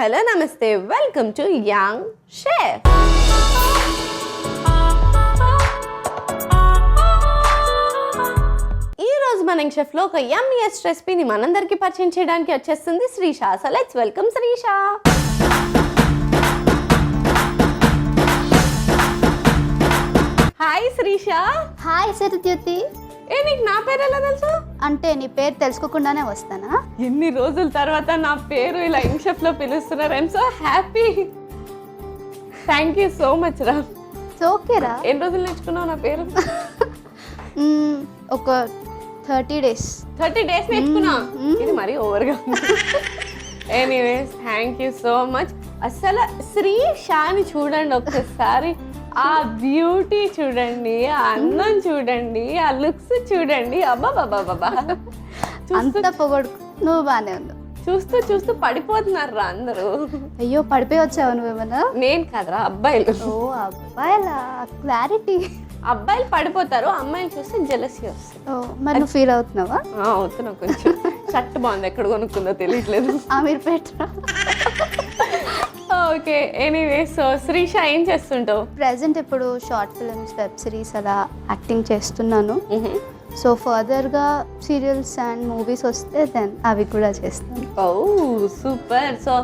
Hello నమస్తే, welcome to young chef. ఈ రోజు మన యంగ్ షెఫ్ లో ఒక యమ్మీయెస్ట్ రెసిపీని మనందరికీ పరిచయం చేయడానికి వచ్చేస్తుంది Shreesha. So let's welcome Shreesha. Hi Shreesha. Hi Saridyuti. నీకు నా పేరు ఎలా తెలుసు? అంటే నీ పేరు తెలుసుకోకుండానే వస్తానా? ఎన్ని రోజుల తర్వాత నా పేరు ఇలా యంగ్ షెఫ్ లో పిలుస్తున్నారు. I'm so happy. Thank you so much రా. ఓకేరా. ఎన్ని రోజులు నేర్చుకున్నావు నా పేరు? ఒక 30 days. 30 days నేర్చుకున్నా. ఇది మరీ ఓవర్గా. Anyways thank you so much. అసలు శ్రీషాని చూడండి ఒక్కసారి. ఆ బ్యూటీ చూడండి, ఆ అందం చూడండి, ఆ లుక్స్ చూడండి. అబ్బాబాబాబా, అంత పొగడు. నువ్వు బానే ఉన్నావు. చూస్తూ చూస్తూ పడిపోతున్నారు రా అందరూ. అయ్యో పడిపోయి వచ్చావు నువ్వేమన్నా? నేను కదరా, అబ్బాయిలు. ఓ అబ్బాయిలా, క్లారిటీ. అబ్బాయిలు పడిపోతారు, అమ్మాయిలు చూస్తే జెలసీ వస్తుంది. ఓ మరి నువ్వు ఫీల్ అవుతున్నావా? అవుతున్నా కొంచెం. షర్ట్ బాగుంది, ఎక్కడ కొనుక్కుందో తెలియట్లేదు. మీరు పెట్టరా. ఓకే ఎనీవే, సో శ్రీష ఏం చేస్తుంటావు? ప్రెసెంట్ ఇప్పుడు షార్ట్ ఫిల్మ్స్, వెబ్ సిరీస్ అలా యాక్టింగ్ చేస్తున్నాను. సో ఫర్దర్గా సీరియల్స్ అండ్ మూవీస్ వస్తే దెన్ అవి కూడా చేస్తాను. ఓ సూపర్. సో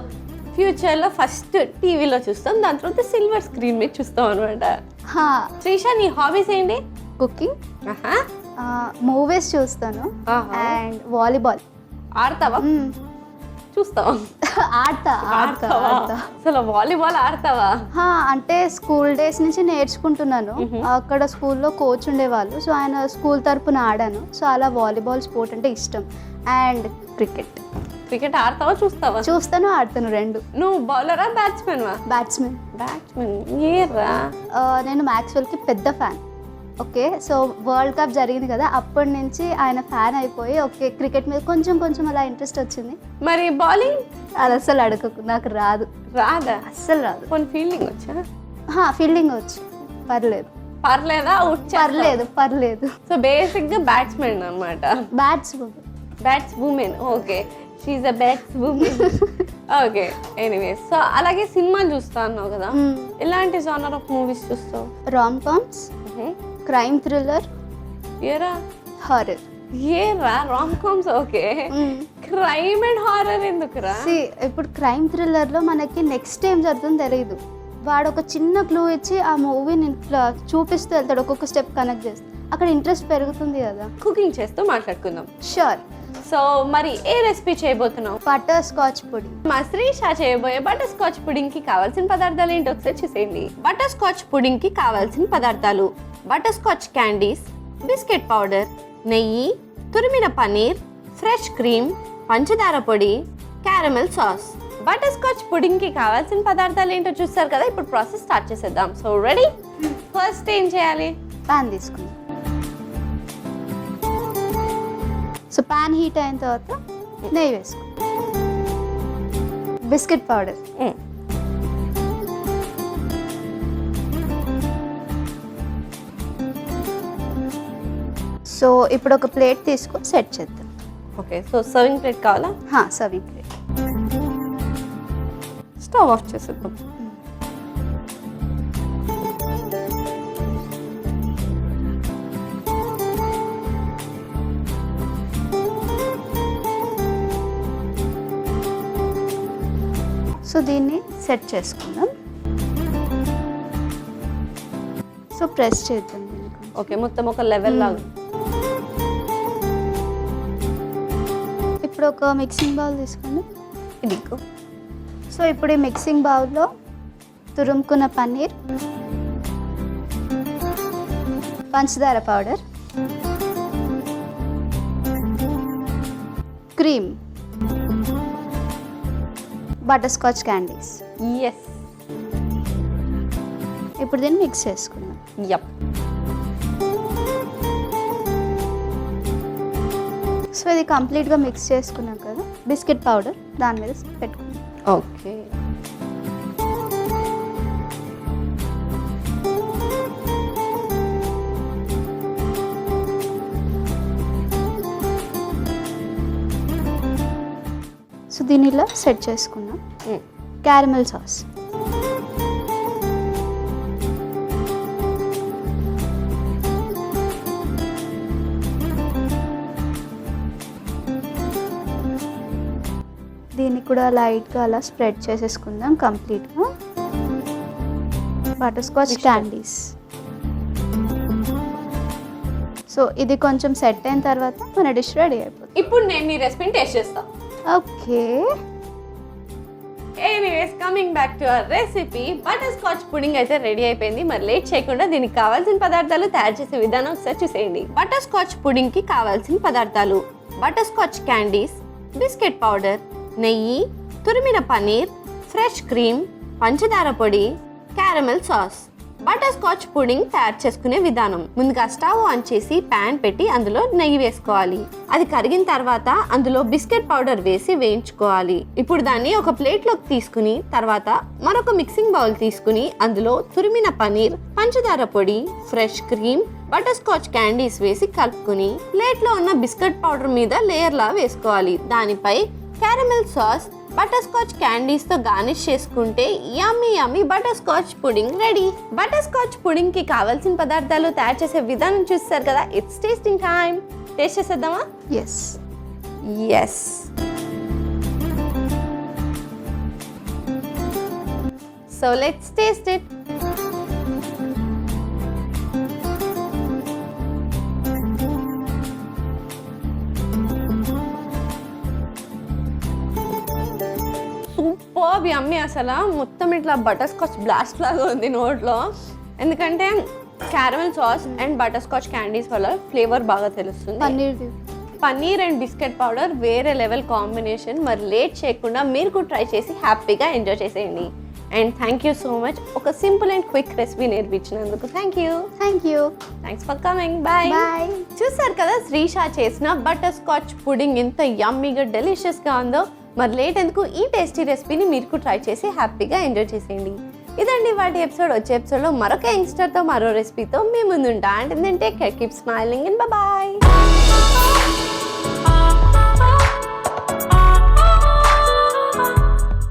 ఫ్యూచర్లో ఫస్ట్ టీవీలో చూస్తాం, దాని తర్వాత సిల్వర్ స్క్రీన్ మీద చూస్తాం అనమాట. శ్రీష నీ హాబీస్ ఏంటి? కుకింగ్, మూవీస్ చూస్తాను అండ్ వాలీబాల్. ఆడతావా? చూస్తావా? ఆడతావా? అసలు వాలీబాల్ ఆడతావా? అంటే స్కూల్ డేస్ నుంచి నేర్చుకుంటున్నాను. అక్కడ స్కూల్లో కోచ్ ఉండేవాళ్ళు, సో ఆయన స్కూల్ తరపున ఆడాను. సో అలా వాలీబాల్ స్పోర్ట్ అంటే ఇష్టం. అండ్ క్రికెట్ ఆడతావా చూస్తావా? చూస్తాను, ఆడతాను రెండు. నువ్వు బౌలరా బ్యాట్స్మెన్? బ్యాట్స్మెన్. ఏరా? నేను మ్యాక్స్వెల్కి పెద్ద fan. Okay, so world cup జరిగింది కదా, అప్పటి నుంచి ఆయన ఫ్యాన్ అయిపోయి ఓకే క్రికెట్ మీద కొంచెం అలా ఇంట్రెస్ట్ వచ్చింది. మరి బౌలింగ్? అది అస్సలు అడగకు, నాకు రాదు. రాదా? అస్సలు రాదు. కొన్ని ఫీల్డింగ్ వచ్చా? ఫీల్డింగ్ వచ్చు, పర్లేదు. పర్లేదా? పర్లేదు. సో బేసిక్ గా బ్యాట్స్మెన్ అన్నమాట. Batswomen. Okay, she a batswomen. Okay anyways, so అలాగే సినిమాలు చూస్తా అన్నావు కదా, ఎలాంటి జానర్ ఆఫ్ మూవీస్ చూస్తావు? రామ్ కామ్స్, క్రైమ్ థ్రిల్లర్, ఏరా హారర్. ఏరా Ram comms? Okay, crime and horror ఎందుకురా? ఇప్పుడు క్రైమ్ థ్రిల్లర్లో మనకి నెక్స్ట్ ఏం జరుగుతుందో తెలియదు. వాడు ఒక చిన్న క్లూ ఇచ్చి ఆ మూవీని ఇట్లా చూపిస్తూ వెళ్తాడు, ఒక్కొక్క స్టెప్ కనెక్ట్ చేస్తే అక్కడ ఇంట్రెస్ట్ పెరుగుతుంది కదా. కుకింగ్ చేస్తూ మాట్లాడుకుందాం. షూర్. సో మరి ఏ రెసిపీ చేయబోతున్నావు? Butterscotch pudding. మా శ్రీష చేయబోయే బటర్ స్కాచ్ పుడింగ్ కి కావాల్సిన పదార్థాలు ఏంటో ఒకసారి చూసేయండి. బటర్ స్కాచ్ పుడింగ్ కి కావాల్సిన పదార్థాలు: butterscotch candies, biscuit powder, నెయ్యి, తురిమిన పనీర్, ఫ్రెష్ క్రీమ్, పంచదార పొడి, caramel sauce. Butterscotch pudding కి కావాల్సిన పదార్థాలు ఏంటో చూస్తారు కదా, ఇప్పుడు ప్రాసెస్ స్టార్ట్ చేసేద్దాం. So ready? ఫస్ట్ ఏం చేయాలి? పాన్ తీసుకుందాం. సో పాన్ హీట్ అయిన తర్వాత నెయ్యి వేసుకో, బిస్కెట్ పౌడర్, సో ఇప్పుడు ఒక ప్లేట్ తీసుకొని సెట్ చేద్దాం. ఓకే, సో సర్వింగ్ ప్లేట్ కావాలా? Serving plate. స్టవ్ ఆఫ్ చేసేద్దాం. సో దీన్ని సెట్ చేసుకుందాం. సో ప్రెస్ చేద్దాం. ఓకే, మొత్తం ఒక లెవెల్ లాగా. ఇప్పుడు ఒక మిక్సింగ్ బౌల్ తీసుకోండి. ఇది. సో ఇప్పుడు ఈ మిక్సింగ్ బౌల్లో తురుముకున్న పన్నీర్, పంచదార powder, cream, butterscotch candies. Yes. ఇప్పుడు దీన్ని మిక్స్ చేసుకుందాం. యప్. సో ఇది కంప్లీట్గా మిక్స్ చేసుకున్నాం కదా, బిస్కెట్ పౌడర్ దాని మీద పెట్టుకుందాం. ఓకే, సో దీన్ని ఇలా సెట్ చేసుకున్నాం. Caramel sauce. దీన్ని కూడా లైట్గా అలా స్ప్రెడ్ చేసేసుకుందాం కంప్లీట్గా. Butter scotch candies. సో ఇది కొంచెం సెట్ అయిన తర్వాత మన డిష్ రెడీ అయిపోతుంది. ఇప్పుడు నేను ఈ రెసిపీని టేస్ట్ చేస్తా. Okay, anyways coming back to our recipe. Butterscotch pudding అయితే రెడీ అయిపోయింది. మరి లేట్ చేయకుండా దీనికి కావాల్సిన పదార్థాలు తయారు చేసే విధానం ఒకసారి చూసేయండి. బటర్ స్కాచ్ పుడింగ్ కి కావాల్సిన పదార్థాలు: butterscotch candies, biscuit powder, నెయ్యి, తురిమిన పనీర్, ఫ్రెష్ క్రీమ్, పంచదార పొడి, caramel sauce. Butterscotch pudding తయారు చేసుకునే విధానం: ముందుగా స్టవ్ ఆన్ చేసి ప్యాన్ పెట్టి అందులో నెయ్యి వేసుకోవాలి. అది కరిగిన తర్వాత అందులో బిస్కెట్ పౌడర్ వేసి వేయించుకోవాలి. ఇప్పుడు దాన్ని ఒక ప్లేట్లోకి తీసుకుని తర్వాత మరొక మిక్సింగ్ బౌల్ తీసుకుని అందులో తురిమిన పనీర్, పంచదార పొడి, fresh cream, butterscotch candies వేసి కలుపుకుని ప్లేట్లో ఉన్న బిస్కెట్ పౌడర్ మీద లేయర్ లా వేసుకోవాలి. దానిపై caramel sauce, butterscotch candies తో గార్నిష్ చేసుకుంటే yummy yummy butterscotch pudding ready. Butterscotch pudding కి కావాల్సిన పదార్థాలు తయారు చేసే విధానం చూస్తారు కదా. It's tasting time. టేస్ట్ చేసేద్దామా? Yes. So let's taste it. Super yummy. అసలు మొత్తం ఇట్లా బటర్ స్కాచ్ బ్లాస్ట్ లాగా ఉంది నోట్లో. ఎందుకంటే caramel sauce and butterscotch candies వల్ల ఫ్లేవర్ బాగా తెలుస్తుంది. పన్నీర్ అండ్ బిస్కెట్ పౌడర్ వేరే లెవెల్ కాంబినేషన్. మరి లేట్ చేయకుండా మీరు కూడా ట్రై చేసి హ్యాపీగా ఎంజాయ్ చేసేయండి. And thank you so much ఒక సింపుల్ అండ్ క్విక్ రెసిపీ నేర్పించినందుకు. Thank you. Thanks for coming. Bye. చూసారు కదా శ్రీషా చేసిన బటర్ స్కాచ్ పుడింగ్ ఎంత యమ్మీగా డెలిషియస్గా ఉందో. మరి లేట్ ఎందుకు, ఈ టేస్టీ రెసిపీని మీరు కూడా ట్రై చేసి హ్యాపీగా ఎంజాయ్ చేసేయండి. ఇదండి వాటి ఎపిసోడ్. వచ్చే ఎపిసోడ్లో మరొక యంగ్స్టర్తో మరో రెసిపీతో మీ ముందుంటా. అంటే take care, keep smiling and bye.